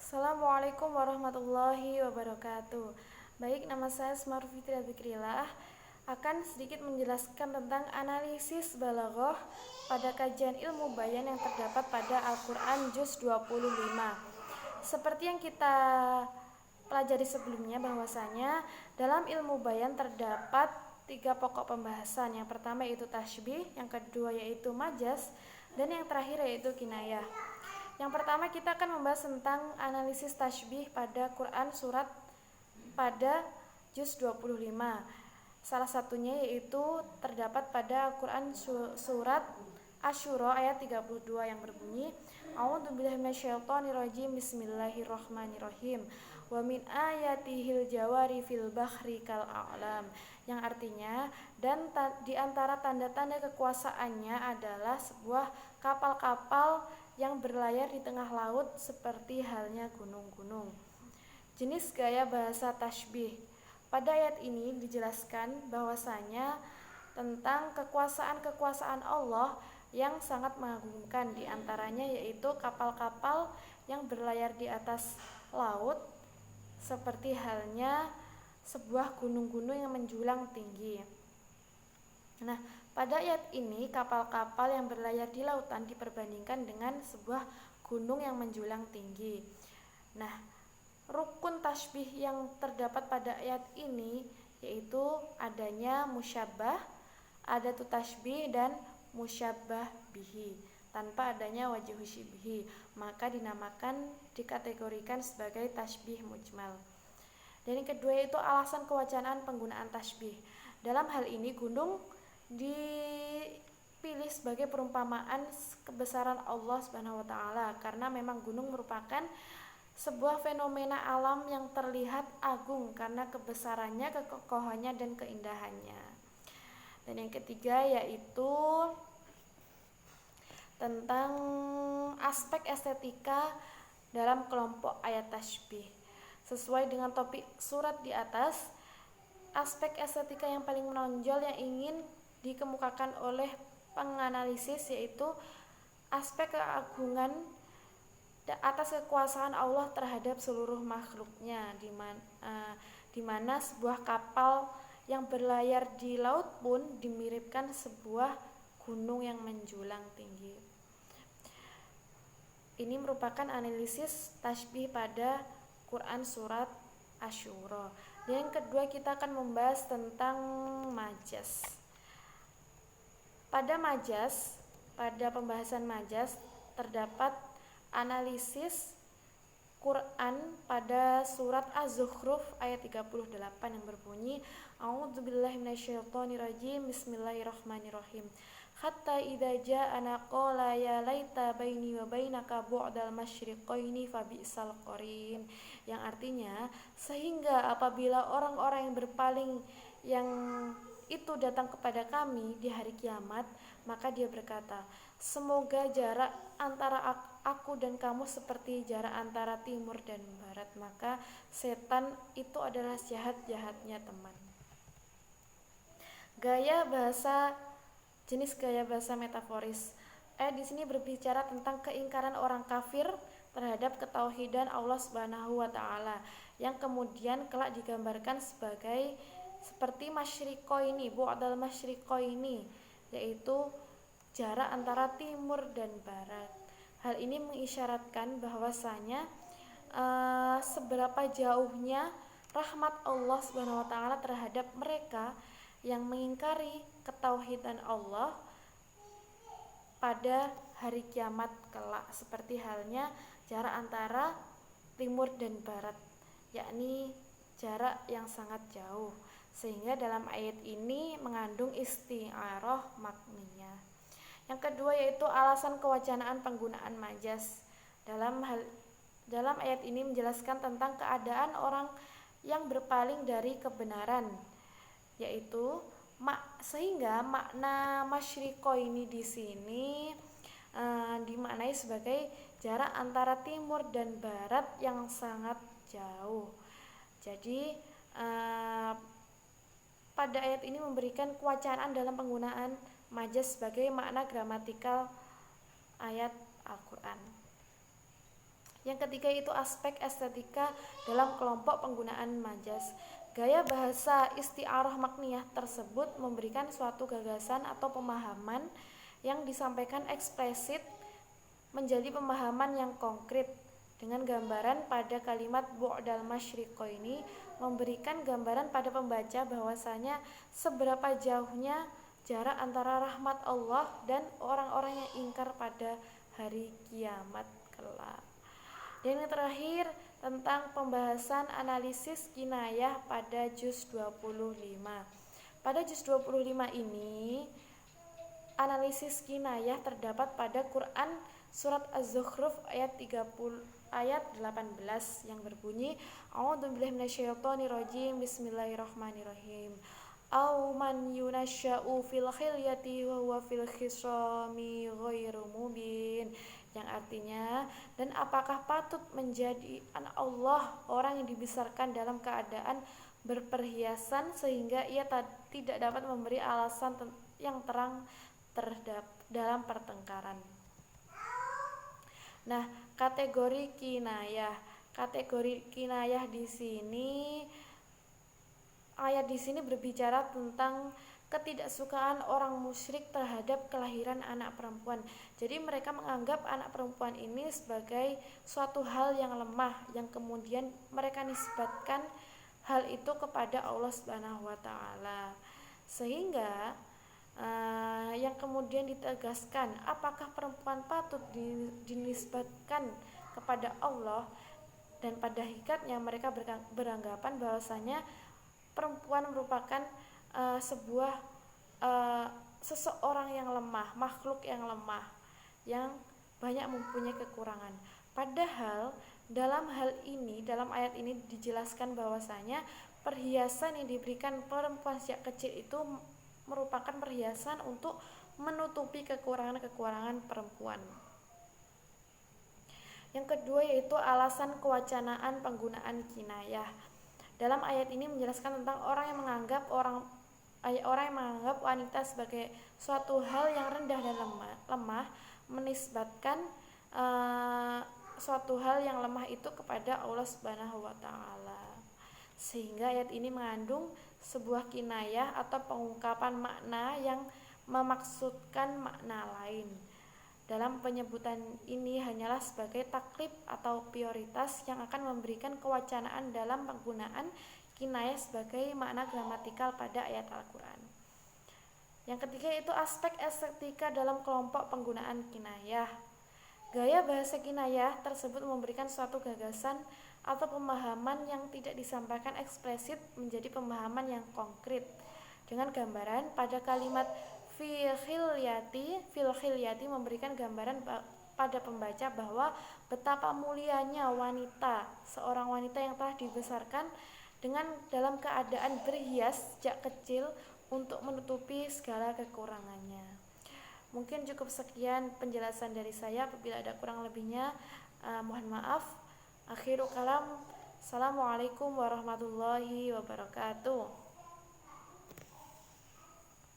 Assalamualaikum warahmatullahi wabarakatuh. Baik, nama saya Semar Fitri Dzikrillah akan sedikit menjelaskan tentang analisis balaghah pada kajian ilmu bayan yang terdapat pada Al-Quran Juz 25. Seperti yang kita pelajari sebelumnya, bahwasanya dalam ilmu bayan terdapat 3 pokok pembahasan. Yang pertama yaitu tasybih, yang kedua yaitu majaz, dan yang terakhir yaitu kinayah. Yang pertama kita akan membahas tentang analisis tasybih pada Quran surat pada juz 25. Salah satunya yaitu terdapat pada Quran surat Asy-Syura ayat 32 yang berbunyi A'udzubillahi minasyaitonirrajim Bismillahirrahmanirrahim wa min ayatihil jawari fil bahri kal a'lam, yang artinya dan di antara tanda-tanda kekuasaannya adalah sebuah kapal-kapal yang berlayar di tengah laut seperti halnya gunung-gunung. Jenis gaya bahasa tasybih. Pada ayat ini dijelaskan bahwasanya tentang kekuasaan-kekuasaan Allah yang sangat mengagumkan, di antaranya yaitu kapal-kapal yang berlayar di atas laut seperti halnya sebuah gunung-gunung yang menjulang tinggi. Nah, pada ayat ini kapal-kapal yang berlayar di lautan diperbandingkan dengan sebuah gunung yang menjulang tinggi. Nah, rukun tasybih yang terdapat pada ayat ini yaitu adanya musyabbah, adatu tasybih, dan musyabbah bihi tanpa adanya wajhu syibhi, maka dinamakan dikategorikan sebagai tasybih mujmal. Dan yang kedua yaitu alasan kewajaran penggunaan tasybih. Dalam hal ini gunung dipilih sebagai perumpamaan kebesaran Allah Subhanahu wa taala karena memang gunung merupakan sebuah fenomena alam yang terlihat agung karena kebesarannya, kekokohannya, dan keindahannya. Dan yang ketiga yaitu tentang aspek estetika dalam kelompok ayat tasybih. Sesuai dengan topik surat di atas, aspek estetika yang paling menonjol yang ingin dikemukakan oleh penganalisis yaitu aspek keagungan atas kekuasaan Allah terhadap seluruh makhluknya, di mana sebuah kapal yang berlayar di laut pun dimiripkan sebuah gunung yang menjulang tinggi. Ini merupakan analisis tasybih pada Quran surat Asy-Syura. Dan yang kedua kita akan membahas tentang majaz. Pada pembahasan majaz terdapat analisis Quran pada surat Az-Zukhruf ayat 38 yang berbunyi A'udzubillahi minasyaitonirrajim Bismillahirrahmanirrahim hatta idza ja'ana qala ya laita baini wa bainaka bu'dal masyriqaini fa bi'sal qarin, yang artinya sehingga apabila orang-orang yang berpaling yang itu datang kepada kami di hari kiamat, maka dia berkata, semoga jarak antara aku dan kamu seperti jarak antara timur dan barat. Maka setan itu adalah jahat-jahatnya teman. Jenis gaya bahasa metaforis. Di sini berbicara tentang keingkaran orang kafir terhadap ketauhidan Allah Subhanahu wa taala yang kemudian kelak digambarkan seperti masyriqaini, bu'dal masyriqaini, yaitu jarak antara timur dan barat. Hal ini mengisyaratkan bahwasanya seberapa jauhnya rahmat Allah Subhanahu wa taala terhadap mereka yang mengingkari ketauhidan Allah pada hari kiamat kelak, seperti halnya jarak antara timur dan barat, yakni jarak yang sangat jauh. Sehingga dalam ayat ini mengandung isti'arah makniyah. Yang kedua yaitu alasan kewajanaan penggunaan majaz. Dalam ayat ini menjelaskan tentang keadaan orang yang berpaling dari kebenaran, yaitu sehingga makna masyriqo ini di sini dimaknai sebagai jarak antara timur dan barat yang sangat jauh. Jadi pada ayat ini memberikan kewacanaan dalam penggunaan majaz sebagai makna gramatikal ayat Al-Quran. Yang ketiga itu aspek estetika dalam kelompok penggunaan majas. Gaya bahasa isti'arah makniyah tersebut memberikan suatu gagasan atau pemahaman yang disampaikan eksplisit menjadi pemahaman yang konkret. Dengan gambaran pada kalimat bu'dal masyriqaini memberikan gambaran pada pembaca bahwasanya seberapa jauhnya jarak antara rahmat Allah dan orang-orang yang ingkar pada hari kiamat kelak. Dan yang terakhir tentang pembahasan analisis kinayah pada juz 25. Pada juz 25 ini analisis kinayah terdapat pada Quran surat Az-Zukhruf ayat 18 yang berbunyi A'udzubillahi minasyaitonirrajim Bismillahirrahmanirrahim. Au man yunasya'u fil khilyati wa huwa fil khisami ghairu mubin, yang artinya, dan apakah patut menjadi anak Allah orang yang dibesarkan dalam keadaan berperhiasan sehingga ia tidak dapat memberi alasan yang terang dalam pertengkaran. Nah, kategori kinayah. Kategori kinayah di sini, ayat di sini berbicara tentang ketidaksukaan orang musyrik terhadap kelahiran anak perempuan. Jadi mereka menganggap anak perempuan ini sebagai suatu hal yang lemah, yang kemudian mereka nisbatkan hal itu kepada Allah Subhanahu wa taala. Sehingga yang kemudian ditegaskan apakah perempuan patut dinisbatkan kepada Allah, dan pada hakikatnya mereka beranggapan bahwasanya perempuan merupakan seseorang yang lemah, makhluk yang lemah yang banyak mempunyai kekurangan. Padahal dalam hal ini, dalam ayat ini dijelaskan bahwasanya perhiasan yang diberikan perempuan sejak kecil itu merupakan perhiasan untuk menutupi kekurangan-kekurangan perempuan. Yang kedua yaitu alasan kewacanaan penggunaan kinayah. Dalam ayat ini menjelaskan tentang orang yang menganggap wanita sebagai suatu hal yang rendah dan lemah, menisbatkan suatu hal yang lemah itu kepada Allah Subhanahu wa taala. Sehingga ayat ini mengandung sebuah kinayah atau pengungkapan makna yang memaksudkan makna lain. Dalam penyebutan ini hanyalah sebagai taklif atau prioritas yang akan memberikan kewacanaan dalam penggunaan kinayah sebagai makna gramatikal pada ayat Al-Quran. Yang ketiga itu aspek estetika dalam kelompok penggunaan kinayah. Gaya bahasa kinayah tersebut memberikan suatu gagasan atau pemahaman yang tidak disampaikan eksplisit menjadi pemahaman yang konkret. Dengan gambaran pada kalimat fil khilyati memberikan gambaran pada pembaca bahwa betapa mulianya wanita, seorang wanita yang telah dibesarkan dengan dalam keadaan berhias sejak kecil untuk menutupi segala kekurangannya. Mungkin cukup sekian penjelasan dari saya. Apabila ada kurang lebihnya mohon maaf. Akhirul kalam. Assalamualaikum warahmatullahi wabarakatuh.